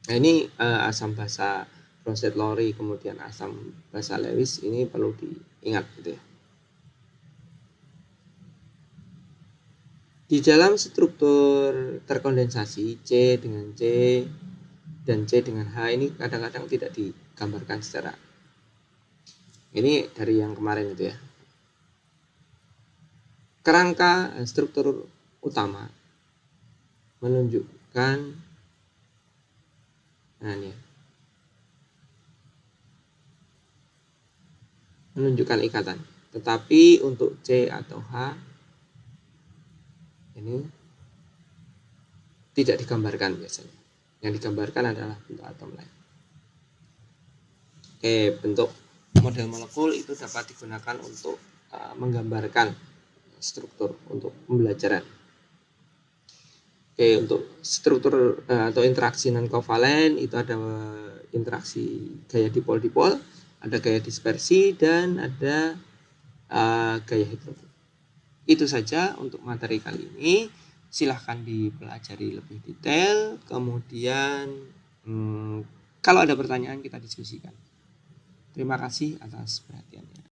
S1: Nah, ini asam basa Bronsted-Lowry kemudian asam basa Lewis ini perlu diingat gitu ya. Di dalam struktur terkondensasi C dengan C dan C dengan H ini kadang-kadang tidak digambarkan secara ini dari yang kemarin itu ya. Kerangka struktur utama menunjukkan menunjukkan ikatan, tetapi untuk C atau H ini tidak digambarkan biasanya. Yang digambarkan adalah bentuk atom lain. Bentuk model molekul itu dapat digunakan untuk menggambarkan struktur untuk pembelajaran. Untuk struktur atau interaksi non kovalen itu ada interaksi gaya dipol-dipol, ada gaya dispersi, dan ada gaya hidrogen. Itu saja untuk materi kali ini. Silahkan dipelajari lebih detail. Kemudian kalau ada pertanyaan kita diskusikan. Terima kasih atas perhatiannya.